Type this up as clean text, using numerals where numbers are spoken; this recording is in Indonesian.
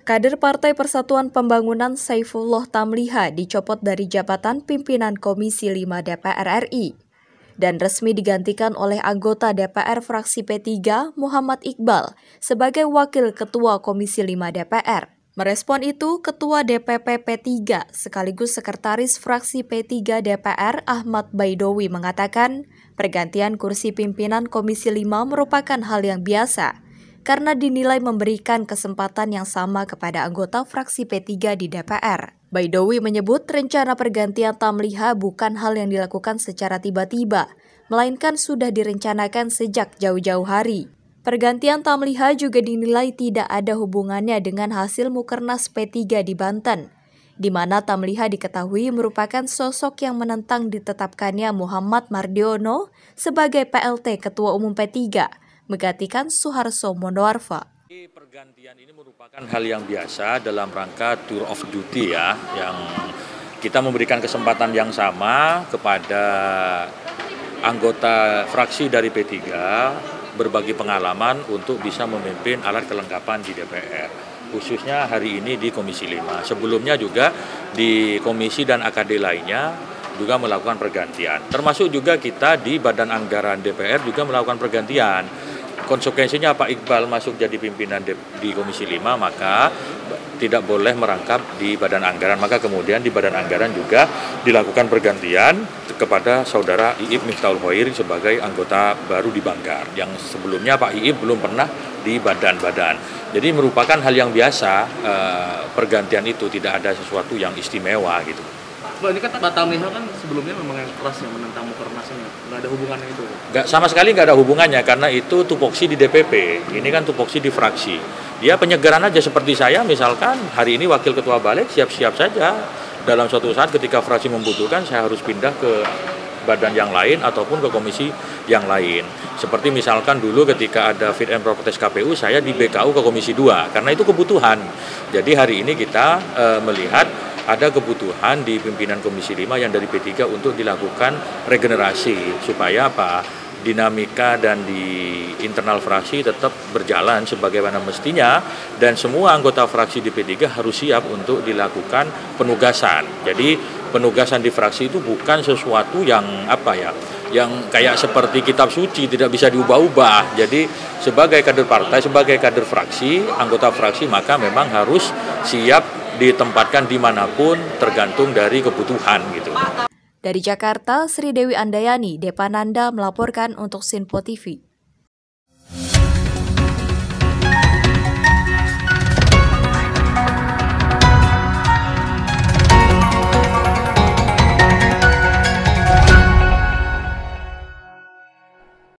Kader Partai Persatuan Pembangunan Saifullah Tamliha dicopot dari jabatan pimpinan Komisi 5 DPR RI dan resmi digantikan oleh anggota DPR fraksi P3 Muhammad Iqbal sebagai Wakil Ketua Komisi 5 DPR. Merespon itu, Ketua DPP P3 sekaligus Sekretaris fraksi P3 DPR Ahmad Baidowi mengatakan pergantian kursi pimpinan Komisi 5 merupakan hal yang biasa karena dinilai memberikan kesempatan yang sama kepada anggota fraksi P3 di DPR. Baidowi menyebut rencana pergantian Tamliha bukan hal yang dilakukan secara tiba-tiba, melainkan sudah direncanakan sejak jauh-jauh hari. Pergantian Tamliha juga dinilai tidak ada hubungannya dengan hasil Mukernas P3 di Banten, di mana Tamliha diketahui merupakan sosok yang menentang ditetapkannya Muhammad Mardiono sebagai PLT Ketua Umum P3, menggantikan Suharso Monoarfa. Pergantian ini merupakan hal yang biasa dalam rangka tour of duty ya, yang kita memberikan kesempatan yang sama kepada anggota fraksi dari P3 berbagi pengalaman untuk bisa memimpin alat kelengkapan di DPR, khususnya hari ini di Komisi 5. Sebelumnya juga di komisi dan AKD lainnya juga melakukan pergantian. Termasuk juga kita di Badan Anggaran DPR juga melakukan pergantian. Konsekuensinya Pak Iqbal masuk jadi pimpinan di Komisi 5, maka tidak boleh merangkap di Badan Anggaran. Maka kemudian di Badan Anggaran juga dilakukan pergantian kepada Saudara Iib Miftahul Khair sebagai anggota baru di Banggar, yang sebelumnya Pak Iib belum pernah di badan-badan. Jadi merupakan hal yang biasa, pergantian itu tidak ada sesuatu yang istimewa gitu. Mbak, ini kan Pak Tamliha kan sebelumnya memang yang keras yang menentang Mukernas ini, nggak ada hubungannya itu? Nggak, sama sekali nggak ada hubungannya, karena itu tupoksi di DPP, ini kan tupoksi di fraksi. Dia penyegaran aja seperti saya, misalkan hari ini Wakil Ketua Balik, siap-siap saja dalam suatu saat ketika fraksi membutuhkan, saya harus pindah ke badan yang lain ataupun ke komisi yang lain. Seperti misalkan dulu ketika ada fit and proper test KPU, saya di BKU ke Komisi 2, karena itu kebutuhan. Jadi hari ini kita melihat ada kebutuhan di pimpinan Komisi 5 yang dari P3 untuk dilakukan regenerasi supaya apa? Dinamika dan di internal fraksi tetap berjalan sebagaimana mestinya, dan semua anggota fraksi di P3 harus siap untuk dilakukan penugasan. Jadi penugasan di fraksi itu bukan sesuatu yang yang kayak seperti kitab suci tidak bisa diubah-ubah. Jadi sebagai kader partai, sebagai kader fraksi, anggota fraksi maka memang harus siap ditempatkan dimanapun tergantung dari kebutuhan gitu. Dari Jakarta, Sri Dewi Andayani, Depananda melaporkan untuk Sinpo TV.